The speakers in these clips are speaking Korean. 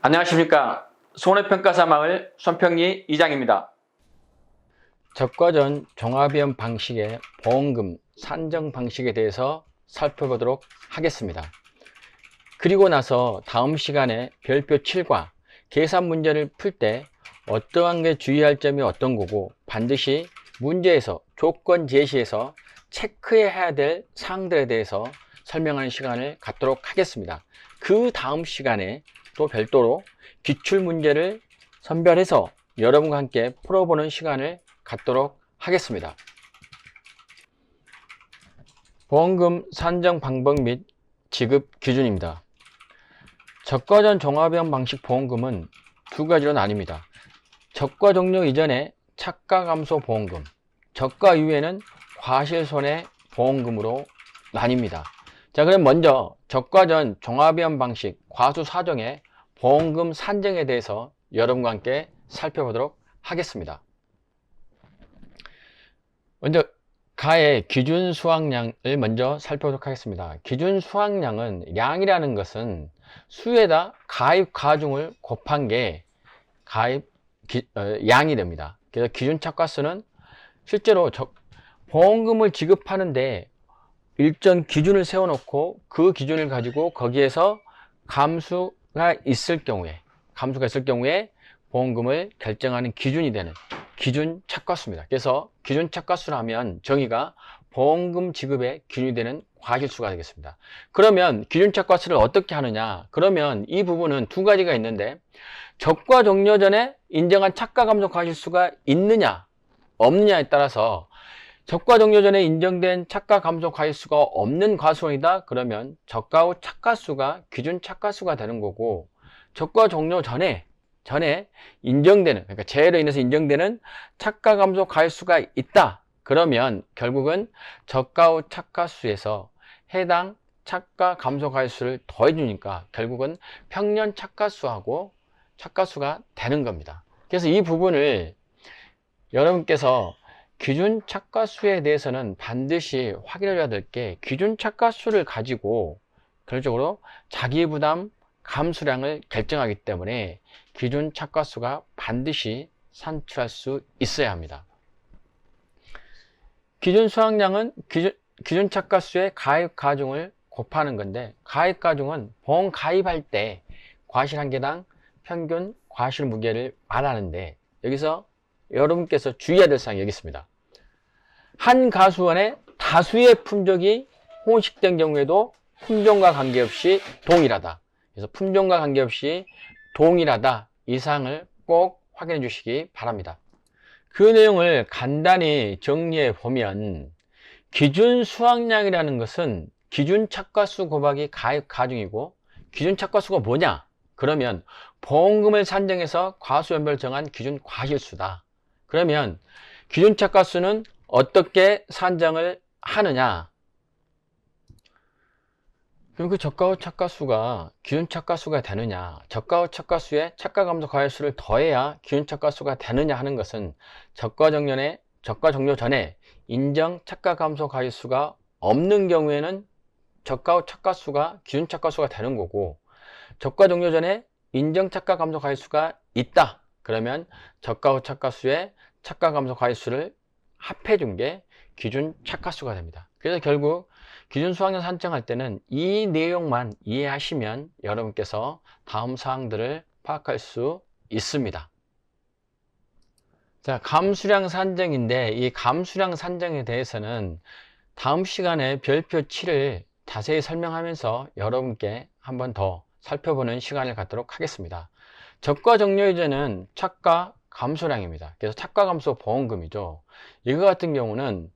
안녕하십니까. 손해평가사마을 손평리 이장입니다. 적과전 종합위험 방식의 보험금 산정 방식에 대해서 살펴보도록 하겠습니다. 그리고 나서 다음 시간에 별표 7과 계산 문제를 풀 때 어떠한 게 주의할 점이 어떤 거고 반드시 문제에서 조건 제시에서 체크해야 될 사항들에 대해서 설명하는 시간을 갖도록 하겠습니다. 그 다음 시간에 또 별도로 기출문제를 선별해서 여러분과 함께 풀어보는 시간을 갖도록 하겠습니다. 보험금 산정 방법 및 지급 기준입니다. 적과전 종합위험 방식 보험금은 두 가지로 나뉩니다. 적과 종료 이전에 착가감소 보험금, 적과 이후에는 과실손해 보험금으로 나뉩니다. 자, 그럼 먼저 적과전 종합위험 방식 과수사정의 보험금 산정에 대해서 여러분과 함께 살펴보도록 하겠습니다. 먼저 가의 기준 수확량을 먼저 살펴보도록 하겠습니다. 기준 수확량은 량이라는 것은 수에다 가입 가중을 곱한 게 가입 양이 됩니다. 그래서 기준 착과수는 실제로 보험금을 지급하는데 일정 기준을 세워놓고 그 기준을 가지고 거기에서 감수가 있을 경우에 보험금을 결정하는 기준이 되는 기준 착과수입니다. 그래서 기준 착과수를 하면 정의가 보험금 지급의 기준이 되는 과실수가 되겠습니다. 그러면 기준 착과수를 어떻게 하느냐? 그러면 이 부분은 두 가지가 있는데 적과 종료 전에 인정한 착가 감소 과실수가 있느냐 없느냐에 따라서 적과 종료 전에 인정된 착가 감소 과실수가 없는 과수원이다. 그러면 적과 후 착가수가 기준 착가수가 되는 거고 적과 종료 전에 인정되는, 그러니까 재해로 인해서 인정되는 착가 감소 과실수가 있다. 그러면 결국은 적과 후 착가수에서 해당 착가 감소 과실수를 더해주니까 결국은 평년 착가수하고 착가수가 되는 겁니다. 그래서 이 부분을 여러분께서 기준 착가수에 대해서는 반드시 확인해야 될 게 기준 착가수를 가지고 결정적으로 자기부담 감수량을 결정하기 때문에 기준 착과수가 반드시 산출할 수 있어야 합니다. 기준 수확량은 기준 착과수의 가입 가중을 곱하는 건데 가입 가중은 보험 가입할 때 과실 한 개당 평균 과실 무게를 말하는데 여기서 여러분께서 주의해야 될 사항이 여기 있습니다. 한 가수원의 다수의 품종이 혼식된 경우에도 품종과 관계없이 동일하다. 그래서 품종과 관계없이 동일하다 이 사항을 꼭 확인해 주시기 바랍니다. 그 내용을 간단히 정리해 보면 기준 수확량이라는 것은 기준 착과수 곱하기 가입 가중이고 기준 착과수가 뭐냐? 그러면 보험금을 산정해서 과수연별 정한 기준 과실수다. 그러면 기준 착과수는 어떻게 산정을 하느냐? 그럼 그 적과 후 착과수가 기준 착과수가 되느냐, 적과 후 착과수에 착가 감소 과실수를 더해야 기준 착과수가 되느냐 하는 것은 적과 종료 전에 인정 착가 감소 과실수가 없는 경우에는 적과 후 착과수가 기준 착과수가 되는 거고 적과 종료 전에 인정 착가 감소 과실수가 있다. 그러면 적과 후 착과수에 착가 감소 과실수를 합해 준 게 기준 착과수가 됩니다. 그래서 결국 기준 수확량 산정할 때는 이 내용만 이해하시면 여러분께서 다음 사항들을 파악할 수 있습니다. 자, 감수량 산정인데 이 감수량 산정에 대해서는 다음 시간에 별표 7을 자세히 설명하면서 여러분께 한 번 더 살펴보는 시간을 갖도록 하겠습니다. 적과 종료 이전은 착가 감소량입니다. 그래서 착가 감소 보험금이죠. 이거 같은 경우는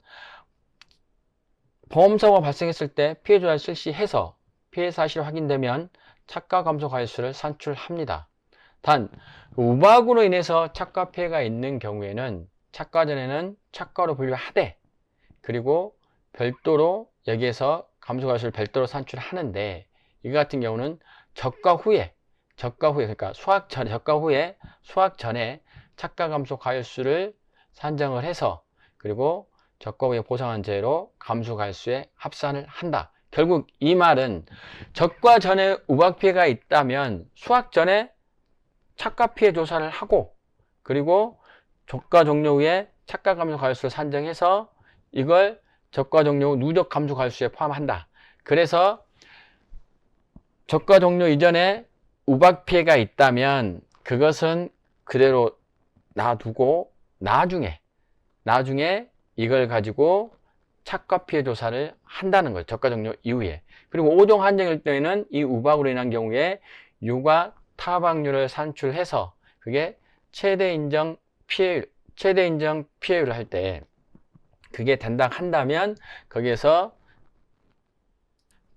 보험사고가 발생했을 때 피해 조사를 실시해서 피해 사실이 확인되면 착가 감소 과실수를 산출합니다. 단 우박으로 인해서 착가 피해가 있는 경우에는 착가 전에는 착가로 분류하되 그리고 별도로 여기에서 감소 과실수를 별도로 산출하는데 이거 같은 경우는 적과 후에 그러니까 적과 후에 수확 전에 착가 감소 과실수를 산정을 해서 그리고 적과 후에 보상한 재로 감수 과실수에 합산을 한다. 결국 이 말은 적과 전에 우박 피해가 있다면 수확 전에 착가 피해 조사를 하고, 그리고 저가 종료 후에 착가 감소 가율수를 산정해서 이걸 저가 종료 후 누적 감소 가율수에 포함한다. 그래서 저가 종료 이전에 우박 피해가 있다면 그것은 그대로 놔두고 나중에 이걸 가지고 착가 피해 조사를 한다는 거죠. 저가 종료 이후에. 그리고 5종 한정일 때에는 이 우박으로 인한 경우에 유가 타박률을 산출해서 그게 최대 인정 피해율을 할 때 그게 한다면 거기에서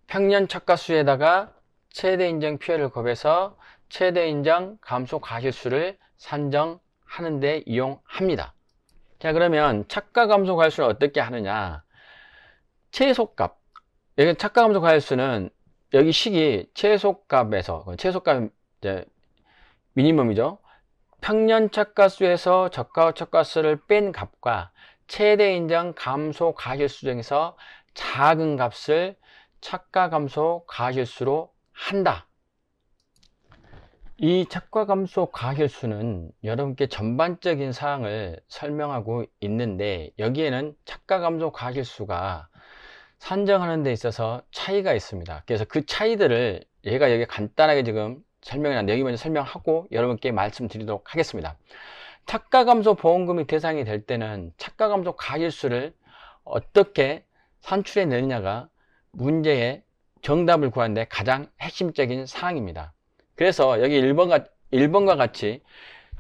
평년 착가수에다가 최대 인정 피해를 곱해서 최대 인정 감소 가실수를 산정하는 데 이용합니다. 자, 그러면 착가 감소 가실수는 어떻게 하느냐? 최소값. 여기 착가 감소 가실수는 여기 식이 최소값에서, 최소값 이제 미니멈이죠. 평년 착가수에서 저가 후 착가수를 뺀 값과 최대 인정 감소 가실수 중에서 작은 값을 착가 감소 가실수로 한다. 이 착가 감소 가실수는 여러분께 전반적인 사항을 설명하고 있는데 여기에는 착가 감소 가실수가 산정하는 데 있어서 차이가 있습니다. 그래서 그 차이들을 얘가 여기 간단하게 지금 설명이나 내용이 먼저 설명하고 여러분께 말씀드리도록 하겠습니다. 착가 감소 보험금이 대상이 될 때는 착가 감소 가실수를 어떻게 산출해 내느냐가 문제의 정답을 구하는 데 가장 핵심적인 사항입니다. 그래서 여기 1번과 같이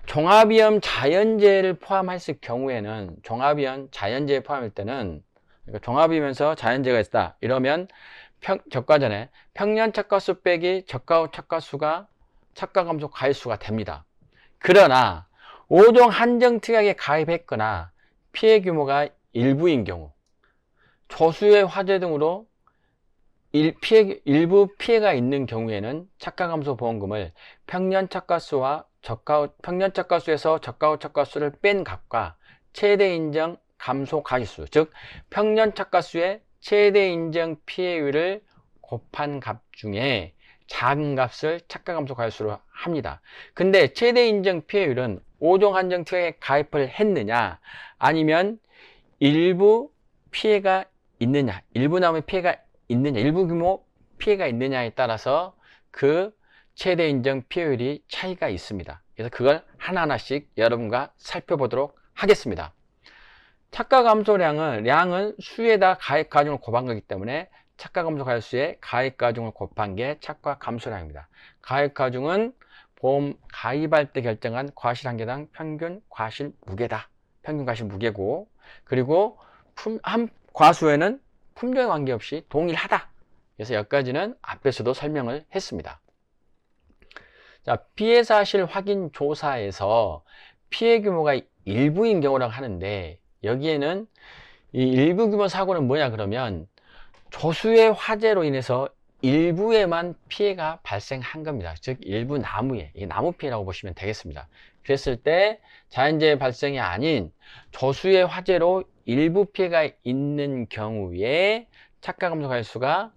종합위험 자연재해를 포함했을 경우에는 종합위험 자연재해 포함일 때는 그러니까 종합이면서 자연재해가 있다 이러면 적과 전에 평년 착가수 빼기 적가 후 착가수가 착가 감소 가실수가 됩니다. 그러나 5종 한정특약에 가입했거나 피해 규모가 일부인 경우, 조수의 화재 등으로 일부 피해가 있는 경우에는 착가 감소 보험금을 평년 착가수와 평년 착가수에서 적가 후 착가수를 뺀 값과 최대 인정 감소 가실수, 즉 평년 착가수의 최대 인정 피해율을 곱한 값 중에 작은 값을 착가 감소 가실수로 합니다. 근데 최대 인정 피해율은 5종 한정 특약에 가입을 했느냐 아니면 일부 피해가 있느냐, 일부 남의 피해가 있느냐, 일부 규모 피해가 있느냐에 따라서 그 최대 인정 피해율이 차이가 있습니다. 그래서 그걸 하나하나씩 여러분과 살펴보도록 하겠습니다. 착가 감소량은 수에다 가입 가중을 곱한 거기 때문에 착가 감소 가실수에 가입 가중을 곱한 게 착가 감소량입니다. 가입 가중은 보험 가입할 때 결정한 과실 한 개당 평균 과실 무게다. 평균 과실 무게고, 그리고 한 과수에는 품종에 관계없이 동일하다. 그래서 여기까지는 앞에서도 설명을 했습니다. 자, 피해 사실 확인 조사에서 피해 규모가 일부인 경우라고 하는데 여기에는 이 일부 규모 사고는 뭐냐 그러면 조수의 화재로 인해서 일부에만 피해가 발생한 겁니다. 즉 일부 나무에, 이게 나무 피해라고 보시면 되겠습니다. 그랬을 때 자연재해 발생이 아닌 조수의 화재로 일부 피해가 있는 경우에 착가 감소 가실수가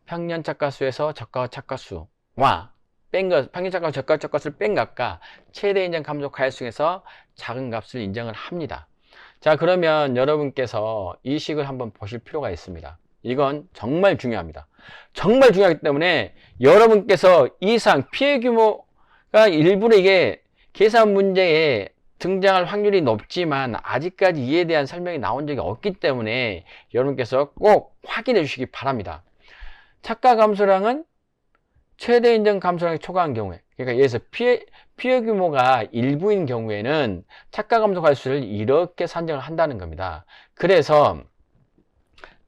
평년 착가수에서 적가 착가수와 평년 착가수 적가 착가수를 뺀 값과 최대 인정 감소 가실수에서 작은 값을 인정을 합니다. 자, 그러면 여러분께서 이 식을 한번 보실 필요가 있습니다. 이건 정말 중요합니다. 정말 중요하기 때문에 여러분께서 이상 피해 규모가 일부러 이게 계산 문제에 등장할 확률이 높지만 아직까지 이에 대한 설명이 나온 적이 없기 때문에 여러분께서 꼭 확인해 주시기 바랍니다. 착가 감소량은 최대 인정 감소량이 초과한 경우에, 그러니까 예를 들어서 피해 규모가 일부인 경우에는 착가 감소 가실수를 이렇게 산정을 한다는 겁니다. 그래서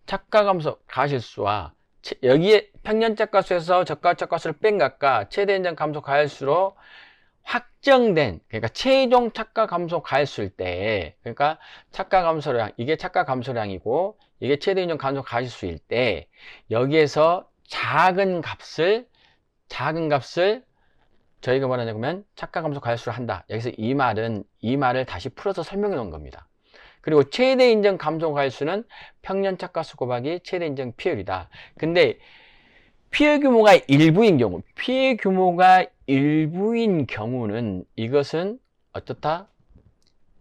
착가 감소 가실수와 여기에 평년 착가수에서 적가 착가수를 뺀 값과 최대 인정 감소 가실수로 확정된, 그러니까 최종 착가 감소 가실수일 때, 그러니까 착가 감소량, 이게 착가 감소량이고 이게 최대 인정 감소 가실수일 때 여기에서 작은 값을 저희가 뭐라냐면 착가 감소 가실수를 한다. 여기서 이 말을 다시 풀어서 설명해 놓은 겁니다. 그리고 최대 인정 감소 가실수는 평년 착가수 곱하기 최대 인정 피해율이다. 근데 피해 규모가 일부인 경우는 이것은 어떻다?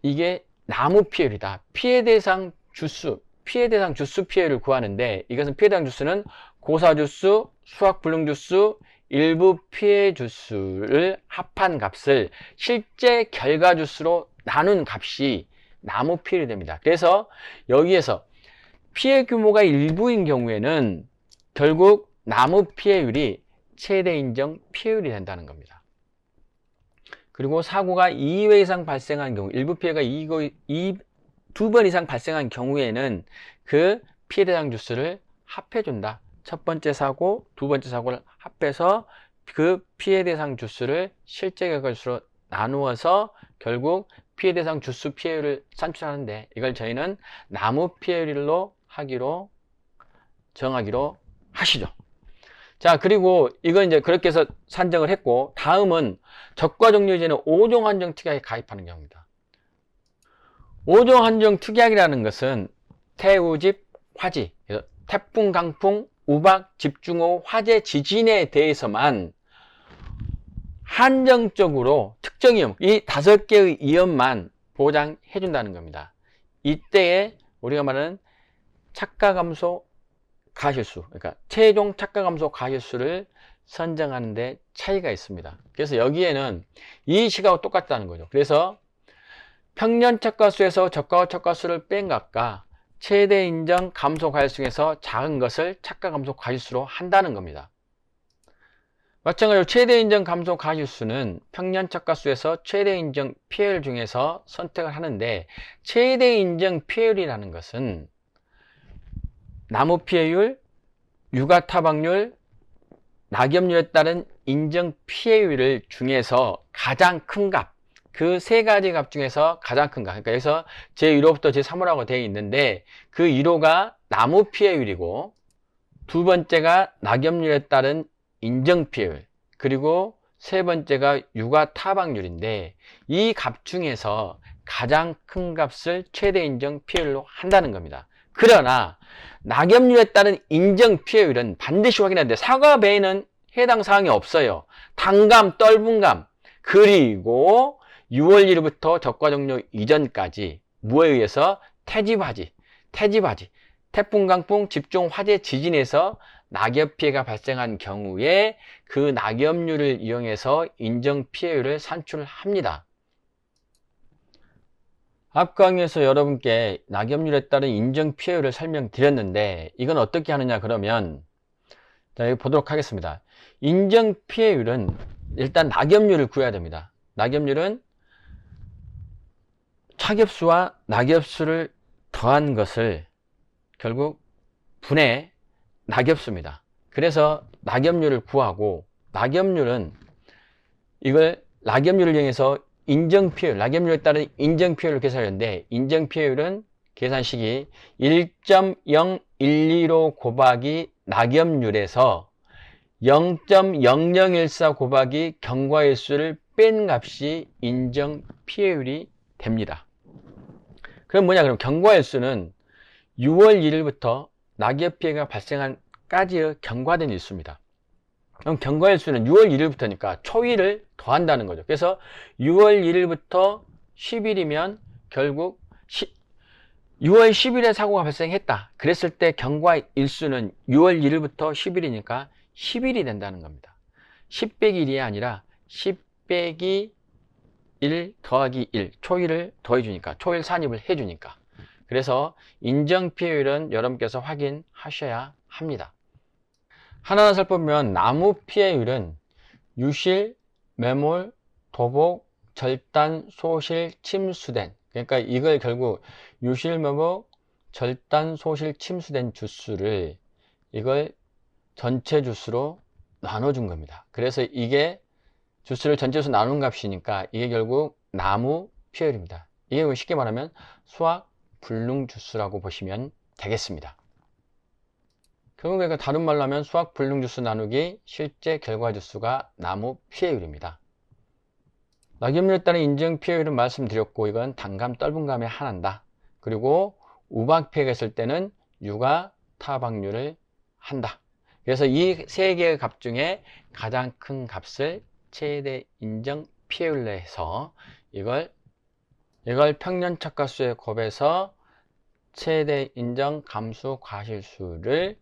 이게 나무 피해율이다. 피해 대상 주수 피해를 구하는데, 이것은 피해 대상 주수는 고사 주수, 수학 불능 주수, 일부 피해 주수를 합한 값을 실제 결과 주수로 나눈 값이 나무 피해율이 됩니다. 그래서 여기에서 피해 규모가 일부인 경우에는 결국 나무 피해율이 최대 인정 피해율이 된다는 겁니다. 그리고 사고가 2회 이상 발생한 경우, 일부 피해가 2번 이상 발생한 경우에는 그 피해 대상 주수를 합해준다. 첫 번째 사고, 두 번째 사고를 합해서 그 피해 대상 주수를 실제 결과 주수로 나누어서 결국 피해 대상 주수 피해율을 산출하는데, 이걸 저희는 나무 피해율로 정하기로 하시죠. 자, 그리고 이건 이제 그렇게 해서 산정을 했고, 다음은 적과 종료제는 5종 한정 특약에 가입하는 경우입니다. 5종 한정 특약이라는 것은 태우집, 화지, 태풍, 강풍, 우박, 집중호우, 화재, 지진에 대해서만 한정적으로 특정 위험, 이 5개의 위험만 보장해 준다는 겁니다. 이때에 우리가 말하는 착가감소 가실수, 그러니까 최종 착가감소 가실수를 선정하는 데 차이가 있습니다. 그래서 여기에는 이 식하고 똑같다는 거죠. 그래서 평년 착가수에서 저가와 착가수를 뺀 값과 최대 인정 감소 가실수 중에서 작은 것을 착가감소 가실수로 한다는 겁니다. 마찬가지로 최대 인정 감소 가실수는 평년 착가수에서 최대 인정 피해율 중에서 선택을 하는데, 최대 인정 피해율이라는 것은 나무 피해율, 육아 타박률, 낙엽률에 따른 인정 피해율 중에서 가장 큰 값, 그 세 가지 값 중에서 가장 큰 값, 그러니까 여기서 제1호부터 제3호라고 되어 있는데, 그 1호가 나무 피해율이고, 두 번째가 낙엽률에 따른 인정 피해율, 그리고 세 번째가 육아 타박률인데, 이 값 중에서 가장 큰 값을 최대 인정 피해율로 한다는 겁니다. 그러나 낙엽률에 따른 인정 피해율은 반드시 확인해야 돼. 사과 배에는 해당 사항이 없어요. 단감, 떫은감, 그리고 6월 1일부터 적과 종료 이전까지 뭐에 의해서 태집화지, 태풍, 강풍, 집중, 화재, 지진에서 낙엽 피해가 발생한 경우에 그 낙엽률을 이용해서 인정 피해율을 산출합니다. 앞 강의에서 여러분께 낙엽률에 따른 인정 피해율을 설명드렸는데, 이건 어떻게 하느냐 그러면, 자, 여기 보도록 하겠습니다. 인정 피해율은 일단 낙엽률을 구해야 됩니다. 낙엽률은 착엽수와 낙엽수를 더한 것을 결국 분해 낙엽수입니다. 그래서 낙엽률을 구하고, 낙엽률을 이용해서 인정 피해율, 낙엽률에 따른 인정 피해율을 계산하는데, 인정 피해율은 계산식이 1.0125 곱하기 낙엽률에서 0.0014 곱하기 경과일수를 뺀 값이 인정 피해율이 됩니다. 그럼 뭐냐? 그럼 경과일수는 6월 1일부터 낙엽 피해가 발생한 까지의 경과된 일수입니다. 그럼 경과일수는 6월 1일부터니까 초일을 더한다는 거죠. 그래서 6월 1일부터 10일이면 결국 6월 10일에 사고가 발생했다. 그랬을 때 경과일수는 6월 1일부터 10일이니까 10일이 된다는 겁니다. 10 빼기 1이 아니라 10 빼기 1 더하기 1, 초일을 더해주니까, 초일 산입을 해주니까. 그래서 인정 피해율은 여러분께서 확인하셔야 합니다. 하나하나 살펴보면 나무 피해율은 유실, 매몰, 도복, 절단, 소실, 침수된, 그러니까 이걸 결국 유실, 매몰, 절단, 소실, 침수된 주수를 이걸 전체 주수로 나눠준 겁니다. 그래서 이게 주수를 전체 주수 나눈 값이니까 이게 결국 나무 피해율입니다. 이게 쉽게 말하면 수학 불능 주수라고 보시면 되겠습니다. 결국 다른 말로 하면 수학 불능 주수 나누기 실제 결과 주수가 나무 피해율입니다. 낙엽률에 따른 인정 피해율은 말씀드렸고, 이건 단감, 떫은감에 한한다. 그리고 우박 피해가 있을 때는 육아 타박률을 한다. 그래서 이 세 개의 값 중에 가장 큰 값을 최대 인정 피해율로 해서 이걸 평년 착가수에 곱해서 최대 인정 감수 과실수를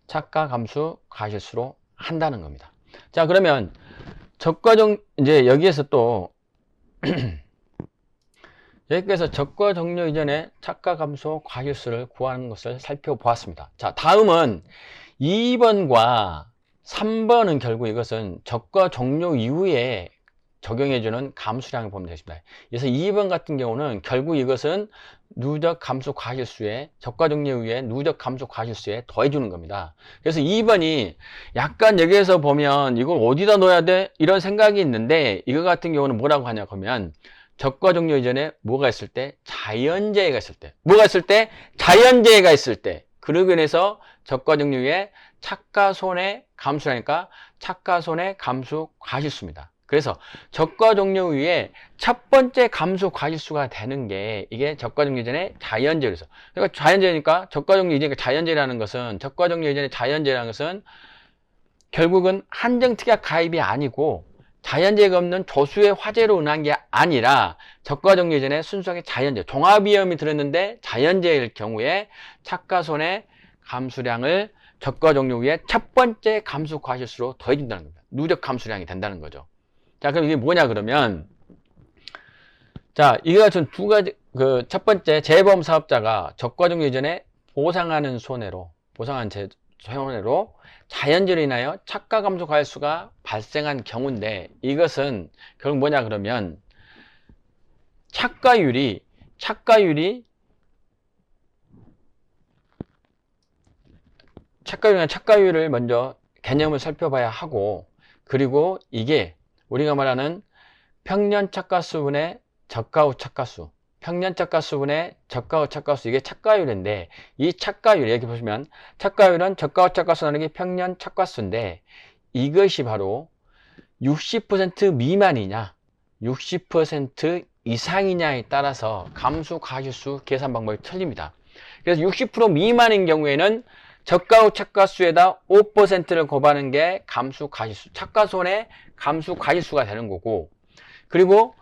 착가 감수 과실수로 한다는 겁니다. 자, 그러면 이제 여기에서 또 여기서 적과 종료 이전에 착가 감소 과실수를 구하는 것을 살펴보았습니다. 자, 다음은 2번과 3번은 결국 이것은 적과 종료 이후에 적용해주는 감수량을 보면 되겠습니다. 그래서 2번 같은 경우는 결국 이것은 누적 감소 과실수에 적과 종료 이후에 누적 감소 과실수에 더해주는 겁니다. 그래서 2번이 약간 여기에서 보면 이걸 어디다 넣어야 돼? 이런 생각이 있는데 이거 같은 경우는 뭐라고 하냐 그러면 적과 종료 이전에 뭐가 있을 때? 자연재해가 있을 때. 뭐가 있을 때? 자연재해가 있을 때. 그러고 인해서 적과 종료 이후에 착가손해 감수라니까 착가손해 감수 과실수입니다. 그래서 적과 종료 이후에 첫 번째 감수 과실수가 되는 게 이게 적과 종료 이전에 자연재해에서. 그러니까 자연재해니까 적과 종료 이전에 자연재해라는 것은 적과 종료 이전에 자연재해라는 것은 결국은 한정특약 가입이 아니고 자연재해가 없는 조수의 화재로 인한 게 아니라 적과 종료 이전에 순수하게 자연재해, 종합위험이 들었는데 자연재해일 경우에 착가손해 감수량을 적과 종료 후에 첫 번째 감수 과실수로 더해준다는 겁니다. 누적 감수량이 된다는 거죠. 자, 그럼 이게 뭐냐 그러면 자, 이거 같은 두 가지 첫 번째 재보험 사업자가 적과 종료 이전에 보상하는 손해로 자연재해로 인하여 착가 감소 과실수가 발생한 경우인데 이것은 결국 뭐냐 그러면 착가율이 착가율을 먼저 개념을 살펴봐야 하고 그리고 이게 우리가 말하는 평년 착가수분의 저가 후 착가수 평년 착가수분의 저가 후 착가수 이게 착가율인데 이 착가율 여기 보시면 착가율은 저가 후 착가수 나누기 평년 착가수인데 이것이 바로 60% 미만이냐 60% 이상이냐에 따라서 감수 과실수 계산 방법이 틀립니다. 그래서 60% 미만인 경우에는 저가 후 착가수에다 5%를 곱하는 게 감수 과실수 착가손의 감수 과실수가 되는 거고 그리고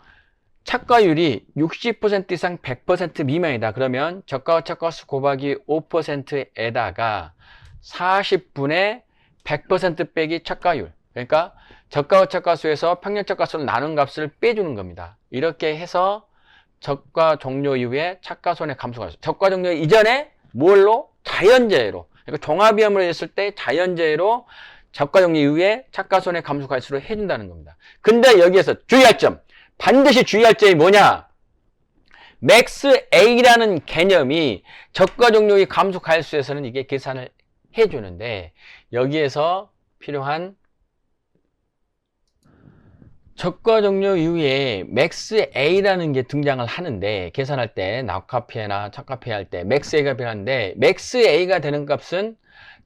착가율이 60% 이상 100% 미만이다. 그러면 저가 후 착가수 곱하기 5%에다가 40분의 100% 빼기 착가율 그러니까 저가 후 착가수에서 평년 착가수를 나눈 값을 빼주는 겁니다. 이렇게 해서 적과 종료 이후에 착가손해 감수가 적과 종료 이전에 뭘로? 자연재해로 그러니까 종합위험으로 했을 때 자연재해로 적과 종료 이후에 착가손해 감수 과실수를 해준다는 겁니다. 근데 여기에서 주의할 점 반드시 주의할 점이 뭐냐? 맥스 A라는 개념이 적과 종료의 감수 과실수에서는 이게 계산을 해주는데 여기에서 필요한 적과 종료 이후에 맥스 A라는 게 등장을 하는데 계산할 때 낙화피해나 착가피해 할 때 맥스 A가 필요한데 맥스 A가 되는 값은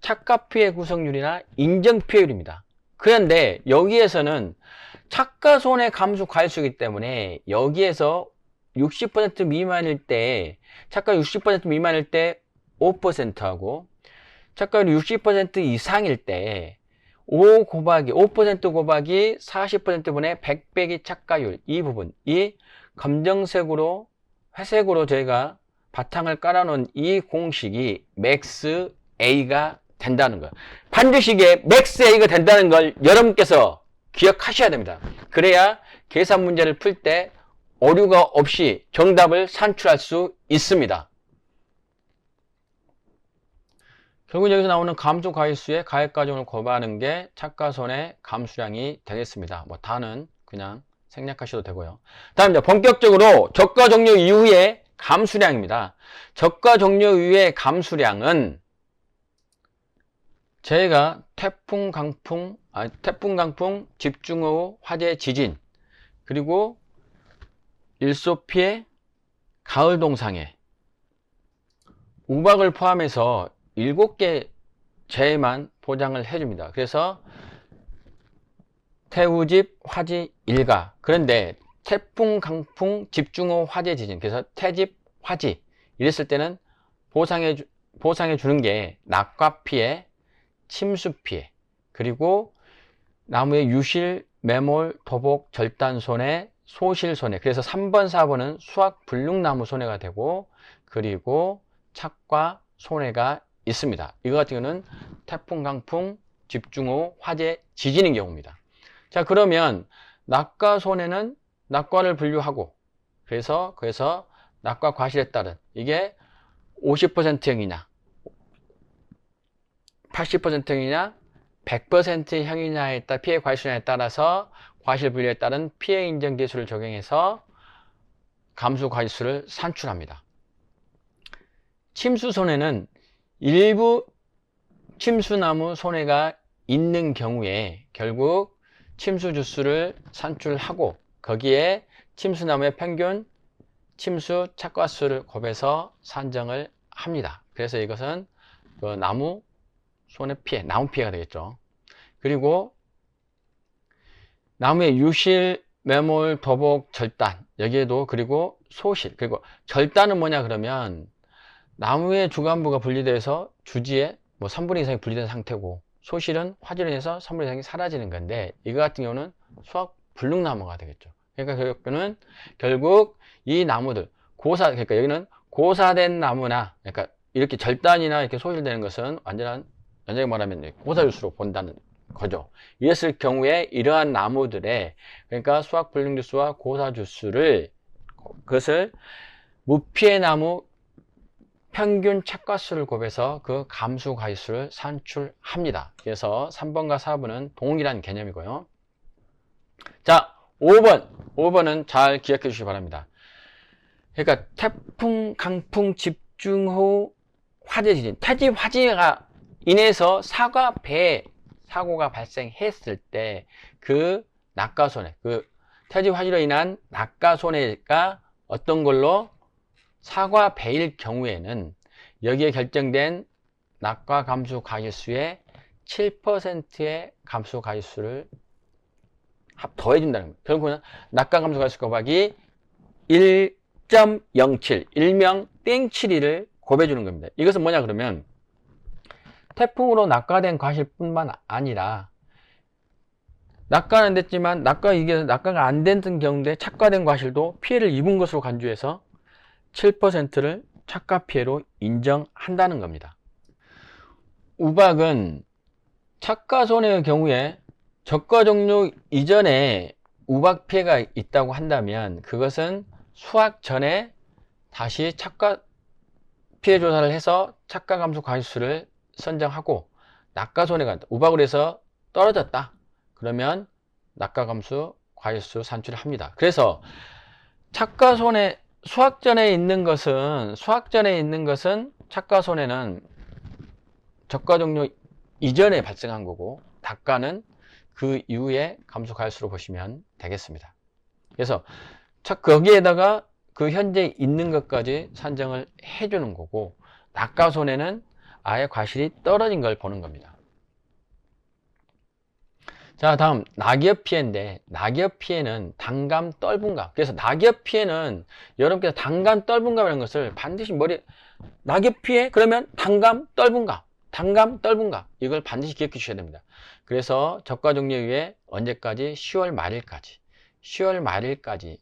착가피해 구성률이나 인정피해율입니다. 그런데 여기에서는 착가손해 감수 과실수이기 때문에 여기에서 60% 미만일 때 착가 60% 미만일 때 5%하고 착가율이 60% 이상일 때 5% 곱하기 40%분의 100 빼기 착가율 이 부분 이 검정색으로 회색으로 저희가 바탕을 깔아놓은 이 공식이 맥스 A가 된다는 거예요. 반드시 이게 맥스 A가 된다는 걸 여러분께서 기억하셔야 됩니다. 그래야 계산 문제를 풀 때 오류가 없이 정답을 산출할 수 있습니다. 결국 여기서 나오는 감수 과실수의 가액과정을 곱하는 게 착가손해 감수량이 되겠습니다. 뭐 다는 그냥 생략하셔도 되고요. 다음 이제 본격적으로 적과 종료 이후의 감수량입니다. 적과 종료 이후의 감수량은 저희가 태풍, 강풍, 집중호우, 화재, 지진 그리고 일소피해, 가을 동상해, 우박을 포함해서 7개 재해만 보장을 해줍니다. 그래서 태우집, 화지, 일가 그런데 태풍, 강풍, 집중호우, 화재, 지진 그래서 태집, 화지 이랬을 때는 보상해 주는 게 낙과 피해, 침수 피해, 그리고 나무의 유실, 매몰, 도복, 절단 손해, 소실 손해. 그래서 3번, 4번은 수확 불능나무 손해가 되고, 그리고 착과 손해가 있습니다. 이거 같은 경우는 태풍, 강풍, 집중호우, 화재, 지진인 경우입니다. 자, 그러면 낙과 손해는 낙과를 분류하고, 그래서 낙과 과실에 따른 이게 50%형이냐 80%형이냐 100%형이냐에 따라 피해 과실수냐에 따라서 과실 분류에 따른 피해 인정 계수를 적용해서 감수 과실수를 산출합니다. 침수 손해는 일부 침수나무 손해가 있는 경우에 결국 침수 주수를 산출하고 거기에 침수나무의 평균 침수 착과수를 곱해서 산정을 합니다. 그래서 이것은 그 나무 손해 피해, 나무 피해가 되겠죠. 그리고 나무의 유실, 매몰, 도복, 절단 여기에도 그리고 소실, 그리고 절단은 뭐냐 그러면 나무의 주간부가 분리돼서 주지에 뭐 3분의 2 이상이 분리된 상태고, 소실은 화재로 인해서 3분의 2 이상이 사라지는 건데 이거 같은 경우는 수확 불능나무가 되겠죠. 그러니까 결국 이 나무들 그러니까 여기는 고사된 나무나, 그러니까 이렇게 절단이나 이렇게 소실되는 것은 완전히 말하면 고사유수로 본다는 거죠. 이랬을 경우에 이러한 나무들의, 그러니까 수확 불능주수와 고사주수를, 그것을 무피해 나무 평균 착과수를 곱해서 그 감수 과실수를 산출합니다. 그래서 3번과 4번은 동일한 개념이고요. 자, 5번은 잘 기억해 주시기 바랍니다. 그러니까 태풍, 강풍, 집중호우, 화재, 지진, 태지 화재가 인해서 사과 배에 사고가 발생했을 때 그 낙과손해, 그 태지 화재로 인한 낙과손해가 어떤 걸로 사과 배일 경우에는 여기에 결정된 낙과 감수 과실수의 7%의 감수 과실수를 더해준다는 겁니다. 결국은 낙과 감수 과실수 곱하기 1.07, 일명 땡7를 곱해주는 겁니다. 이것은 뭐냐 그러면 태풍으로 낙과된 과실뿐만 아니라 낙과는 됐지만 낙과가 안 됐던 경우에 착과된 과실도 피해를 입은 것으로 간주해서 7%를 착과 피해로 인정한다는 겁니다. 우박은 착과 손해의 경우에 적과 종료 이전에 우박 피해가 있다고 한다면 그것은 수확 전에 다시 착과 피해 조사를 해서 착과 감수 과실수를 선정하고, 낙과 손해가 우박으로 해서 떨어졌다 그러면 낙과 감수 과실수 산출을 합니다. 그래서 착과 손해, 수확 전에 있는 것은 착과 손해는 적과 종료 이전에 발생한 거고, 낙과는 그 이후에 감수 과실수로 보시면 되겠습니다. 그래서 거기에다가 그 현재 있는 것까지 산정을 해주는 거고, 낙과 손해는 아예 과실이 떨어진 걸 보는 겁니다. 자, 다음 낙엽 피해인데, 낙엽 피해는 단감 떫은감. 그래서 낙엽 피해는 여러분께서 단감 떫은감이라는 것을 반드시 낙엽 피해 그러면 단감 떫은감 이걸 반드시 기억해 주셔야 됩니다. 그래서 적과 종료 이후에 언제까지? 10월 말일까지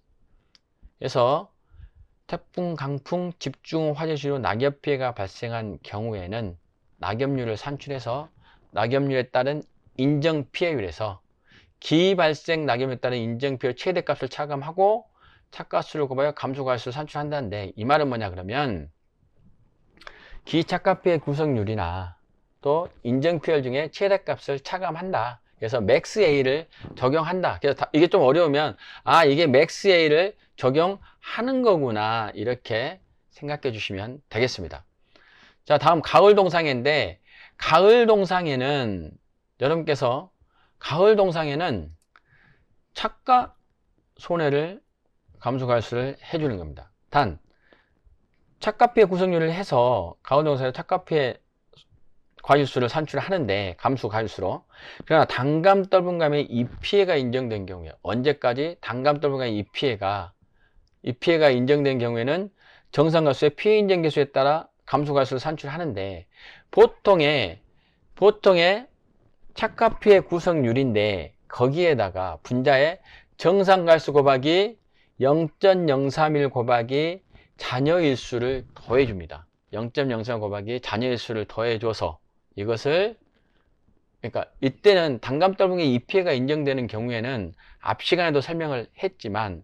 해서 태풍, 강풍, 집중호우, 화재 시로 낙엽 피해가 발생한 경우에는 낙엽률을 산출해서 낙엽률에 따른 인정 피해율에서 기발생 낙엽에 따른 인정 피해 최대값을 차감하고 착과수를 곱하여 감수 과실수를 산출한다는데, 이 말은 뭐냐 그러면 기착과 피해 구성률이나 또 인정 피해율 중에 최대값을 차감한다. 그래서 맥스 A를 적용한다. 그래서 이게 좀 어려우면 이게 맥스 A를 적용하는 거구나 이렇게 생각해 주시면 되겠습니다. 자, 다음 가을 동상해인데, 가을 동상해는 여러분께서 가을 동상해는 착과 손해를 감수 과실수를 해주는 겁니다. 단 착과 피해 구성률을 해서 가을 동상해 착과 피해 과실수를 산출하는데 감수 과실수로, 그러나 단감 떫은감의 이 피해가 인정된 경우에 언제까지? 단감 떫은감의 이 피해가 인정된 경우에는 정상과수의 피해 인정 계수에 따라 감수 과실수를 산출하는데, 보통의 보통의 착각 피해 구성률인데 거기에다가 분자의 정상갈수 곱하기 0.031 곱하기 잔여일수를 더해줍니다. 0.03 곱하기 잔여일수를 더해줘서 이것을, 그러니까 이때는 단감떨붕의 이 피해가 인정되는 경우에는 앞 시간에도 설명을 했지만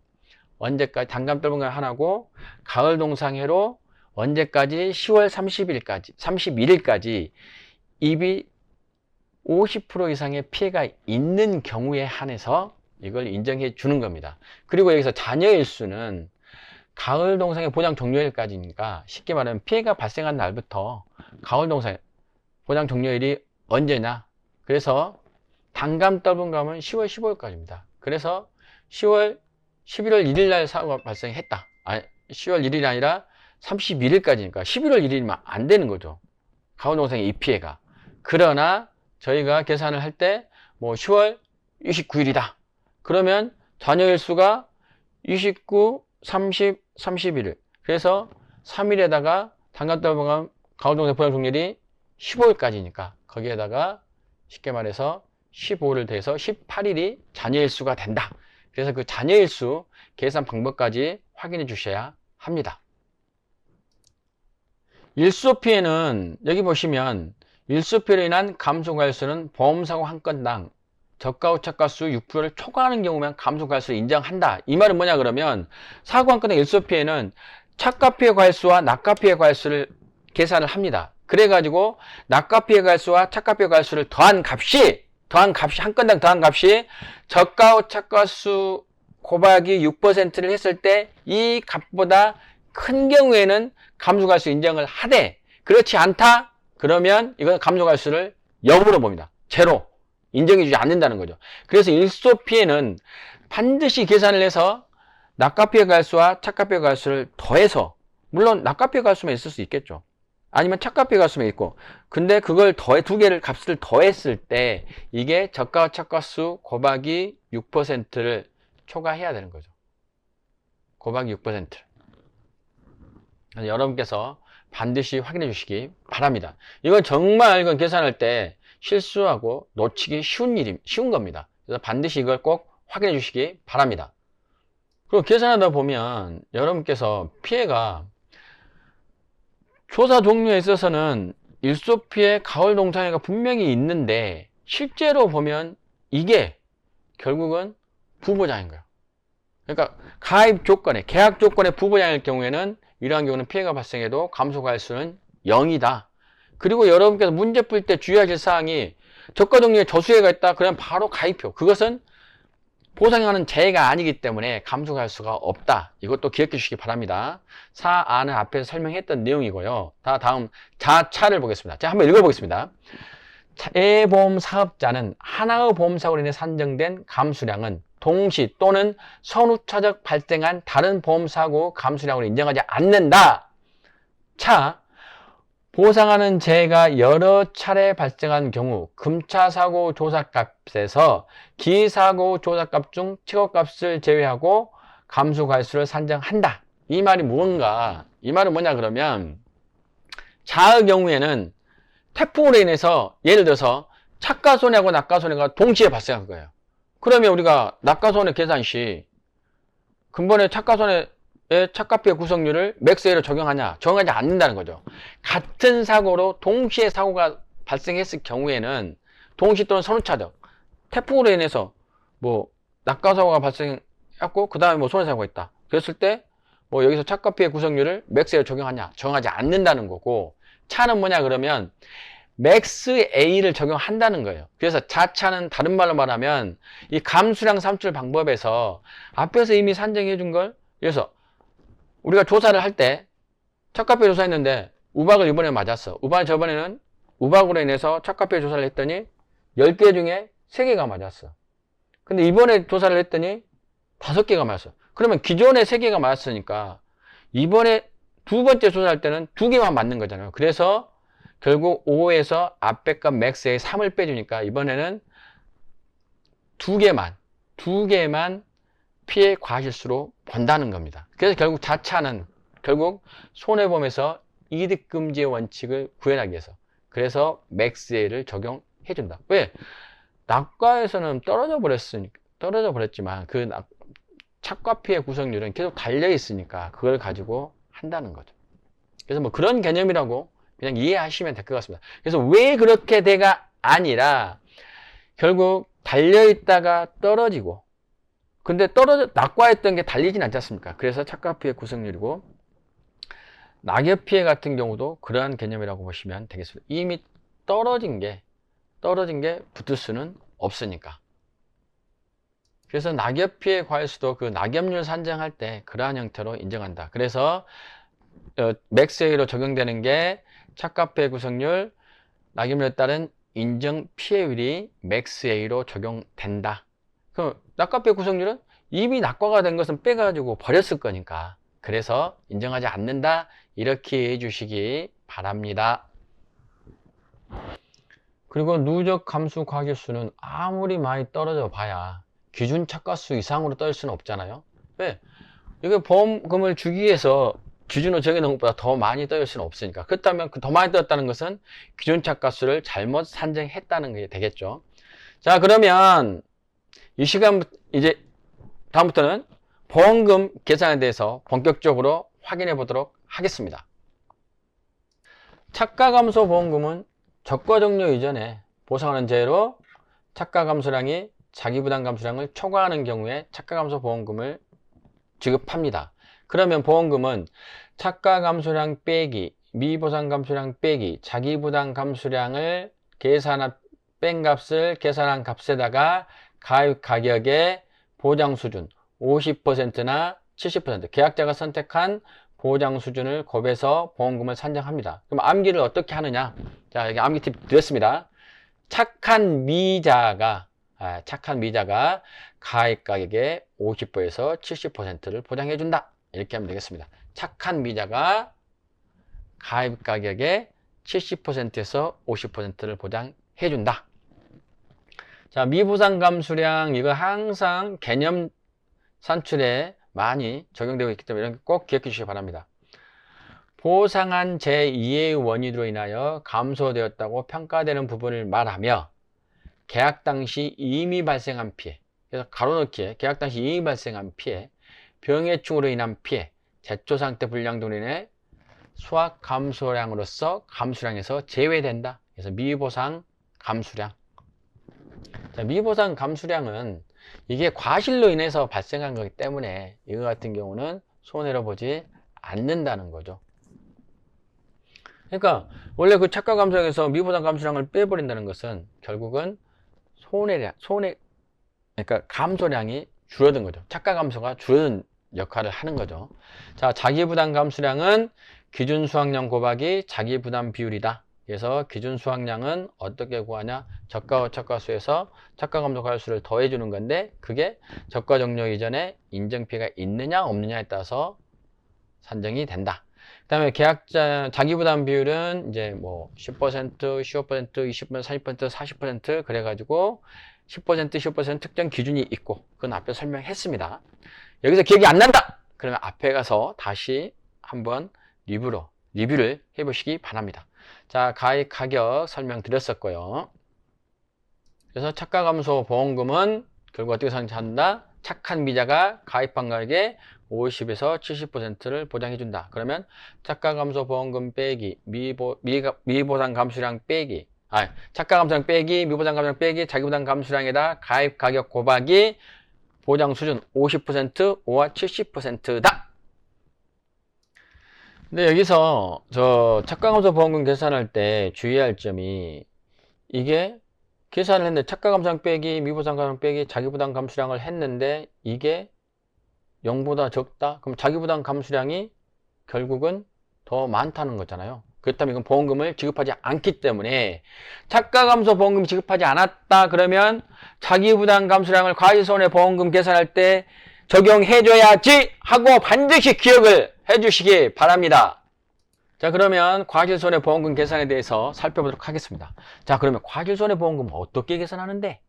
언제까지 단감떨붕을 하나고 가을 동상해로 언제까지 10월 31일까지 입이 50% 이상의 피해가 있는 경우에 한해서 이걸 인정해 주는 겁니다. 그리고 여기서 잔여일수는 가을 동상의 보장 종료일까지니까 쉽게 말하면 피해가 발생한 날부터 가을 동상 보장 종료일이 언제냐. 그래서 단감떨붕감은 10월 15일까지입니다. 그래서 11월 1일 날 사고가 발생했다. 아니, 10월 1일이 아니라 31일까지니까 11월 1일이면 안 되는 거죠. 가을 동상의 이 피해가. 그러나 저희가 계산을 할 때 뭐 10월 29일이다. 그러면 잔여일수가 29, 30, 31일. 그래서 3일에다가 단감떨붕감 가을동상 보장 종료일이 15일까지니까 거기에다가 쉽게 말해서 15를 더해서 18일이 잔여일수가 된다. 그래서 그 잔여일수 계산 방법까지 확인해 주셔야 합니다. 일수 피해는 여기 보시면 일수 피해로 인한 감소가일수는 보험사고 한 건당 저가 후 착가수 6%를 초과하는 경우면 감소가일수를 인정한다. 이 말은 뭐냐 그러면 사고 한 건당 일수 피해는 착가피해 과일수와 낙가피해 과일수를 계산을 합니다. 그래가지고 낙가피해 과일수와 착가피해 과일수를 더한 값이 한 건당 더한 값이 저가 후 착가수 곱하기 6%를 했을 때 이 값보다 큰 경우에는 감소가일수 인정을 하되 그렇지 않다? 그러면 이건 감소가일수를 0으로 봅니다. 제로. 인정해주지 않는다는 거죠. 그래서 일소 피해는 반드시 계산을 해서 낙가피해 가일수와 착가피해 가일수를 더해서, 물론 낙가피해 가일수만 있을 수 있겠죠. 아니면 착가피해 가일수만 있고, 근데 그걸 두 개를 값을 더했을 때 이게 저가 착가수 곱하기 6%를 초과해야 되는 거죠. 곱하기 6%를. 여러분께서 반드시 확인해 주시기 바랍니다. 이건 정말 이건 계산할 때 실수하고 놓치기 쉬운 겁니다. 그래서 반드시 이걸 꼭 확인해 주시기 바랍니다. 그리고 계산하다 보면 여러분께서 피해가 조사 종류에 있어서는 일소 피해 가을 동상해가 분명히 있는데 실제로 보면 이게 결국은 부보장인 거예요. 그러니까 가입 조건에, 계약 조건에 부보장일 경우에는 이러한 경우는 피해가 발생해도 감소가일수는 0이다. 그리고 여러분께서 문제 풀 때 주의하실 사항이 저가 종류에 저수혜가 있다. 그러면 바로 가입표. 그것은 보상하는 재해가 아니기 때문에 감소가일수가 없다. 이것도 기억해 주시기 바랍니다. 사안은 앞에서 설명했던 내용이고요. 다음 자차를 보겠습니다. 자, 한번 읽어보겠습니다. 재보험 사업자는 하나의 보험사고로 인해 산정된 감수량은 동시 또는 선후차적 발생한 다른 보험사고 감수량으로 인정하지 않는다. 차, 보상하는 재해가 여러 차례 발생한 경우 금차사고 조사값에서 기사고 조사값 중 최고값을 제외하고 감소가일수를 산정한다. 이 말이 무언가? 이 말은 뭐냐 그러면 자의 경우에는 태풍으로 인해서 예를 들어서 착가손해하고 낙가손해가 동시에 발생한 거예요. 그러면 우리가 낙가손해 계산 시 근본의 착가손해의 착가피해 구성률을 맥스A로 적용하냐? 적용하지 않는다는 거죠. 같은 사고로 동시에 사고가 발생했을 경우에는 동시 또는 선후차적 태풍으로 인해서 뭐 낙가사고가 발생했고 그 다음에 뭐 손해사고가 있다. 그랬을 때 뭐 여기서 착가피해 구성률을 맥스A로 적용하냐? 적용하지 않는다는 거고 차는 뭐냐 그러면 맥스A를 적용한다는 거예요. 그래서 자차는 다른 말로 말하면 이 감수량 산출 방법에서 앞에서 이미 산정해 준 걸, 그래서 우리가 조사를 할 때 착가피해 조사했는데 우박을 이번에 맞았어. 저번에는 우박으로 인해서 착가피해 조사를 했더니 10개 중에 3개가 맞았어. 근데 이번에 조사를 했더니 5개가 맞았어. 그러면 기존에 3개가 맞았으니까 이번에 두 번째 조사할 때는 2개만 맞는 거잖아요. 그래서 결국 5에서 앞에 값 맥스에 3을 빼주니까 이번에는 2개만 피해 과실수로 본다는 겁니다. 그래서 결국 자차는 결국 손해보험에서 이득금지의 원칙을 구현하기 위해서 그래서 맥스웨이를 적용해준다. 왜? 낙과에서는 떨어져 버렸지만 그 착과피해 구성률은 계속 달려 있으니까 그걸 가지고 한다는 거죠. 그래서 뭐 그런 개념이라고 그냥 이해하시면 될 것 같습니다. 그래서 왜 그렇게 돼가 아니라 결국 달려 있다가 떨어지고, 근데 낙과했던 게 달리진 않지 않습니까? 그래서 착과피해 구성률이고, 낙엽 피해 같은 경우도 그러한 개념이라고 보시면 되겠습니다. 이미 떨어진 게 붙을 수는 없으니까. 그래서 낙엽 피해 과실수도 그 낙엽률 산정할 때 그러한 형태로 인정한다. 그래서 맥스웨이로 적용되는 게 착과피해 구성률, 낙엽률에 따른 인정 피해율이 맥스웨이로 적용된다. 그럼 낙과피해 구성률은 이미 낙과가 된 것은 빼가지고 버렸을 거니까. 그래서 인정하지 않는다. 이렇게 해주시기 바랍니다. 그리고 누적 감수 과실수는 아무리 많이 떨어져 봐야 기준 착과수 이상으로 떨 수는 없잖아요. 왜? 이게 보험금을 주기 위해서 기준으로 정해놓은 것보다 더 많이 떨 수는 없으니까. 그렇다면 그 더 많이 떨었다는 것은 기준 착과수를 잘못 산정했다는 게 되겠죠. 자, 그러면 이 시간 이제 다음부터는 보험금 계산에 대해서 본격적으로 확인해 보도록 하겠습니다. 착과감소 보험금은 적과 종료 이전에 보상하는 제외로 착과감소량이 자기부담감소량을 초과하는 경우에 착과감소 보험금을 지급합니다. 그러면 보험금은 착과감소량 빼기 미보상감소량 빼기 자기부담감소량을 뺀 값을 계산한 값에다가 가입 가격의 보장 수준 50%나 70% 계약자가 선택한 보장 수준을 곱해서 보험금을 산정합니다. 그럼 암기를 어떻게 하느냐? 자, 여기 암기 팁 드렸습니다. 착한 미자가 가입 가격의 50%에서 70%를 보장해 준다. 이렇게 하면 되겠습니다. 착한 미자가 가입 가격의 70%에서 50%를 보장해 준다. 자, 미보상 감수량 이거 항상 개념 산출에 많이 적용되고 있기 때문에 이런 거 꼭 기억해 주시기 바랍니다. 보상한 제2의 원인으로 인하여 감소되었다고 평가되는 부분을 말하며 계약 당시 이미 발생한 피해, 그래서 가로넣기에 계약 당시 이미 발생한 피해, 병해충으로 인한 피해, 제초 상태 불량 등으로 인해 수확 감소량으로서 감수량에서 제외된다. 그래서 미보상 감수량. 자, 미보상 감수량은 이게 과실로 인해서 발생한 거기 때문에 이거 같은 경우는 손해로 보지 않는다는 거죠. 그러니까 원래 그 착과 감소량에서 미보상 감수량을 빼버린다는 것은 결국은 그러니까 감소량이 줄어든 거죠. 착과 감소가 줄어든 역할을 하는 거죠. 자, 자기부담 감수량은 기준 수확량 곱하기 자기부담 비율이다. 그래서 기준 수확량은 어떻게 구하냐? 저가와 착과수에서 착과 감소 과실수를 더해주는 건데 그게 저가 종료 이전에 인정피해가 있느냐 없느냐에 따라서 산정이 된다. 그 다음에 계약자 자기부담 비율은 이제 뭐 10%, 15%, 20%, 30%, 40% 그래가지고 10%, 15% 특정 기준이 있고 그건 앞에 설명했습니다. 여기서 기억이 안 난다! 그러면 앞에 가서 다시 한번 리뷰를 해보시기 바랍니다. 자, 가입 가격 설명드렸었고요. 그래서 착과감소 보험금은 결국 어떻게 산정한다? 착한 미자가 가입한 가격의 50에서 70%를 보장해준다. 그러면 착과감소 보험금 빼기 미보상 감수량 빼기 착과 감수량 빼기 미보상 감수량 빼기 자기부담 감수량에다 가입 가격 곱하기 보장 수준 50% 5와 70%다. 근데 여기서 저 착과감소 보험금 계산할 때 주의할 점이 이게 계산을 했는데 착과 감수량 빼기 미보상 감수량 빼기 자기부담 감수량을 했는데 이게 0보다 적다? 그럼 자기부담 감수량이 결국은 더 많다는 거잖아요. 그렇다면 이건 보험금을 지급하지 않기 때문에 착과감소 보험금 지급하지 않았다 그러면 자기부담 감수량을 과실손해 보험금 계산할 때 적용해줘야지 하고 반드시 기억을 해주시기 바랍니다. 자, 그러면 과실손해 보험금 계산에 대해서 살펴보도록 하겠습니다. 자, 그러면 과실손해 보험금 어떻게 계산하는데?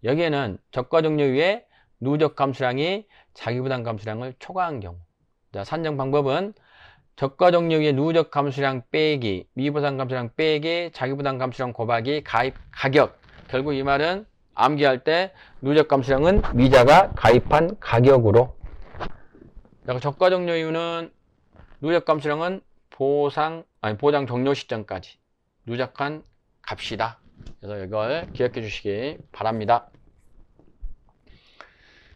여기에는 적과 종료 위에 누적 감수량이 자기부담 감수량을 초과한 경우. 자, 산정 방법은 저가 종료의 누적 감수량 빼기, 미보상 감수량 빼기, 자기부담 감수량 곱하기 가입 가격. 결국 이 말은 암기할 때 누적 감수량은 미자가 가입한 가격으로. 저가 종료 이유는 누적 감수량은 보장 종료 시점까지 누적한 값이다. 그래서 이걸 기억해 주시기 바랍니다.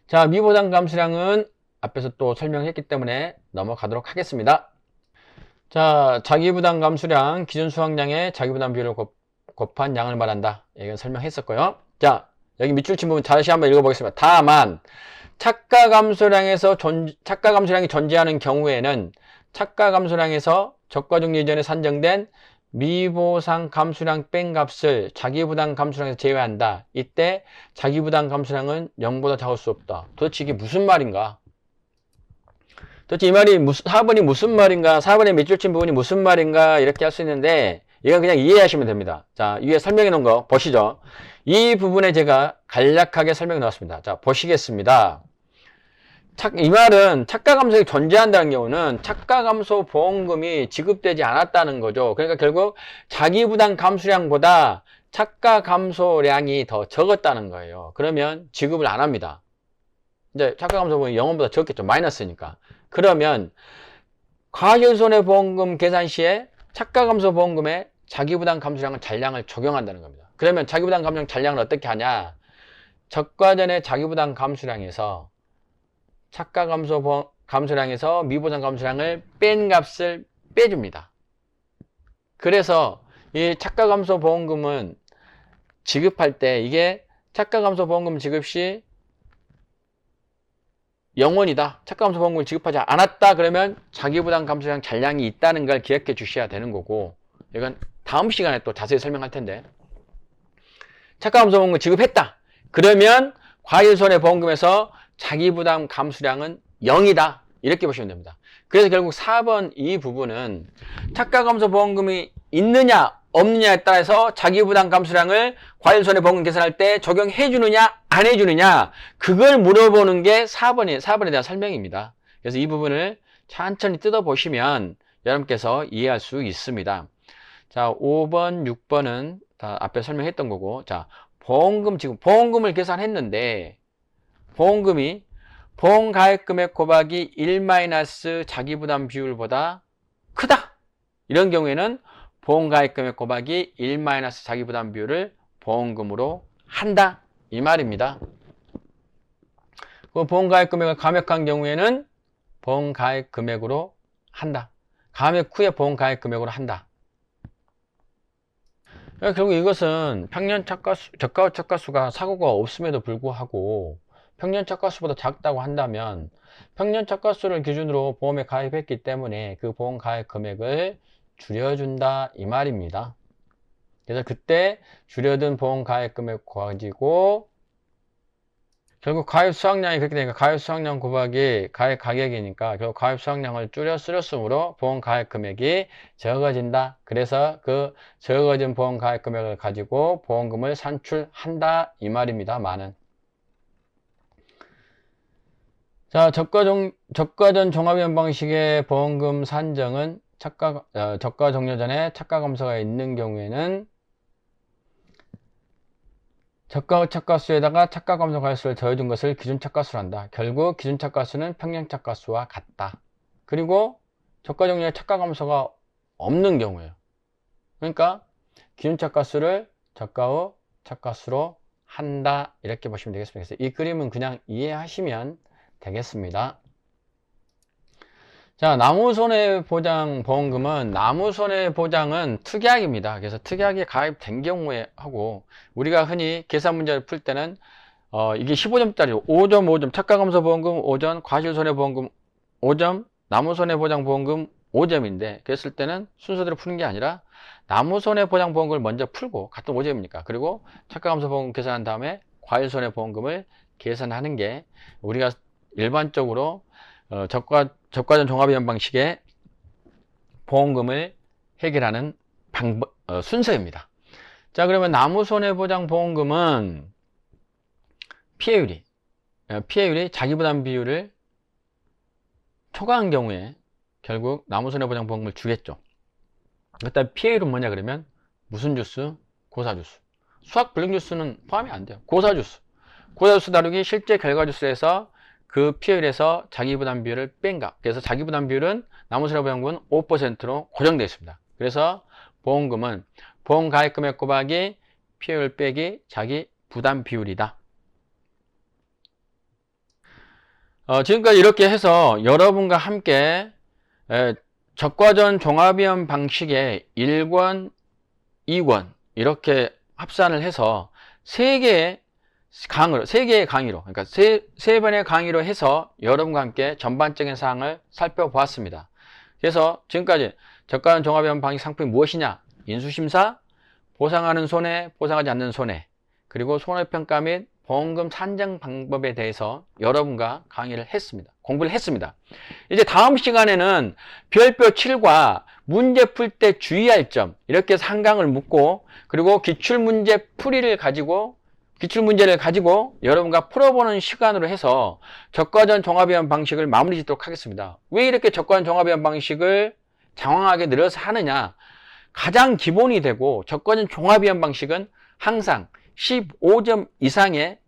자, 미보상 감수량은 앞에서 또 설명했기 때문에 넘어가도록 하겠습니다. 자, 자기부담 감수량, 기준 수확량의 자기부담 비율을 곱한 양을 말한다. 이건 설명했었고요. 자, 여기 밑줄 친 부분 다시 한번 읽어보겠습니다. 다만 착가 감수량이 존재하는 경우에는 착가 감수량에서 저가 종료 이전에 산정된 미보상 감수량 뺀 값을 자기부담 감수량에서 제외한다. 이때 자기부담 감수량은 0보다 작을 수 없다. 도대체 이게 무슨 말인가? 도대체 이 말이 4번이 무슨 말인가? 4번의 밑줄 친 부분이 무슨 말인가? 이렇게 할 수 있는데 이건 그냥 이해하시면 됩니다. 자, 위에 설명해 놓은 거 보시죠. 이 부분에 제가 간략하게 설명해 놓았습니다. 자, 보시겠습니다. 이 말은 착가감소액이 존재한다는 경우는 착가감소 보험금이 지급되지 않았다는 거죠. 그러니까 결국 자기부담 감수량보다 착가감소량이 더 적었다는 거예요. 그러면 지급을 안 합니다. 이제 착가감소 보험이 0원보다 적겠죠. 마이너스니까. 그러면 과실손해보험금 계산 시에 착가감소 보험금에 자기부담 감수량은 잔량을 적용한다는 겁니다. 그러면 자기부담 감수량 잔량을 어떻게 하냐? 적과전의 자기부담 감수량에서 착가 감수량에서 미보상 감수량을 뺀 값을 빼줍니다. 그래서 이 착가 감소 보험금은 지급할 때 이게 착가 감소 보험금 지급 시 0원이다. 착가 감소 보험금을 지급하지 않았다. 그러면 자기부담 감수량 잔량이 있다는 걸 기억해 주셔야 되는 거고, 이건 다음 시간에 또 자세히 설명할 텐데, 착가 감소 보험금 지급했다. 그러면 과실손해보험금에서 자기부담 감수량은 0이다. 이렇게 보시면 됩니다. 그래서 결국 4번 이 부분은 착가감소보험금이 있느냐 없느냐에 따라서 자기부담 감수량을 과실손해보험금 계산할 때 적용해 주느냐 안 해주느냐 그걸 물어보는 게 4번에 대한 설명입니다. 그래서 이 부분을 천천히 뜯어보시면 여러분께서 이해할 수 있습니다. 자, 5번, 6번은 다 앞에 설명했던 거고, 자, 지금 보험금을 계산했는데 보험금이 보험가액금액 곱하기 1- 자기부담 비율보다 크다. 이런 경우에는 보험가액금액 곱하기 1- 자기부담 비율을 보험금으로 한다. 이 말입니다. 그 보험가액금액을 감액한 경우에는 보험가액금액으로 한다. 감액 후에 보험가액금액으로 한다. 결국 이것은 평년 저가 착가수가 사고가 없음에도 불구하고 평년 착가수보다 작다고 한다면 평년 착가수를 기준으로 보험에 가입했기 때문에 그 보험 가입 금액을 줄여준다 이 말입니다. 그래서 그때 줄여둔 보험 가입 금액 가지고 결국 가입 수확량이 그렇게 되니까 가입 수확량 곱하기 가입 가격이니까 결국 가입 수확량을 줄였으므로 보험 가입 금액이 적어진다. 그래서 그 적어진 보험 가입 금액을 가지고 보험금을 산출한다 이 말입니다. 많은. 자, 저가전 종합위험 방식의 보험금 산정은 저가 종료 전에 착가 감소가 있는 경우에는 저가 착가수에다가 착가 감소 가액수를 더해준 것을 기준 착가수로 한다. 결국 기준 착가수는 평년 착가수와 같다. 그리고 저가 종료에 착가 감소가 없는 경우에요. 그러니까 기준 착가수를 저가후 착가수로 한다. 이렇게 보시면 되겠습니다. 그래서 이 그림은 그냥 이해하시면 되겠습니다. 자, 나무손해보장보험금은 나무손해보장은 특약입니다. 그래서 특약이 가입된 경우에 하고 우리가 흔히 계산 문제를 풀 때는 이게 15점짜리 5점 5점 착가감소보험금 5점 과실손해보험금 5점 나무손해보장보험금 5점인데 그랬을 때는 순서대로 푸는 게 아니라 나무손해보장보험금을 먼저 풀고 같은 5점이니까 그리고 착가감소보험금 계산한 다음에 과실손해보험금을 계산하는 게 우리가 일반적으로 저가전 종합위험 방식의 보험금을 해결하는 순서입니다. 자, 그러면 나무손해보장보험금은 피해율이 자기부담 비율을 초과한 경우에 결국 나무손해보장보험금을 주겠죠. 일단 피해율은 뭐냐 그러면 무슨 주스? 고사주스. 수학 불량주스는 포함이 안 돼요. 고사주스. 고사주스 다루기 실제 결과주스에서 그 피해율에서 자기부담 비율을 뺀가. 그래서 자기부담 비율은 나무손해보장금은 5%로 고정되어 있습니다. 그래서 보험금은 보험가입금액 곱하기 피해율 빼기 자기부담 비율이다. 지금까지 이렇게 해서 여러분과 함께 적과전 종합위험 방식의 1권, 2권 이렇게 합산을 해서 3개의 강의로, 그러니까 세 번의 강의로 해서 여러분과 함께 전반적인 사항을 살펴보았습니다. 그래서 지금까지 적과전 종합위험 방식 상품이 무엇이냐? 인수심사, 보상하는 손해, 보상하지 않는 손해, 그리고 손해평가 및 보험금 산정 방법에 대해서 여러분과 강의를 했습니다. 공부를 했습니다. 이제 다음 시간에는 별표 7과 문제 풀 때 주의할 점 이렇게 해서 한 강을 묻고 그리고 기출문제를 가지고 여러분과 풀어보는 시간으로 해서 적과전 종합위험 방식을 마무리 짓도록 하겠습니다. 왜 이렇게 적과전 종합위험 방식을 장황하게 늘어서 하느냐? 가장 기본이 되고 적과전 종합위험 방식은 항상 15점 이상의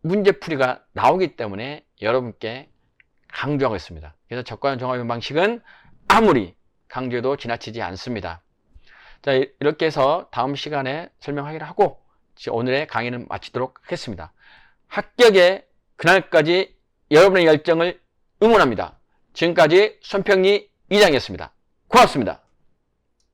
문제풀이가 나오기 때문에 여러분께 강조하고 있습니다. 그래서 적과전 종합위험 방식은 아무리 강조해도 지나치지 않습니다. 자, 이렇게 해서 다음 시간에 설명하기로 하고 오늘의 강의는 마치도록 하겠습니다. 합격의 그날까지 여러분의 열정을 응원합니다. 지금까지 손평리 이장이었습니다. 고맙습니다.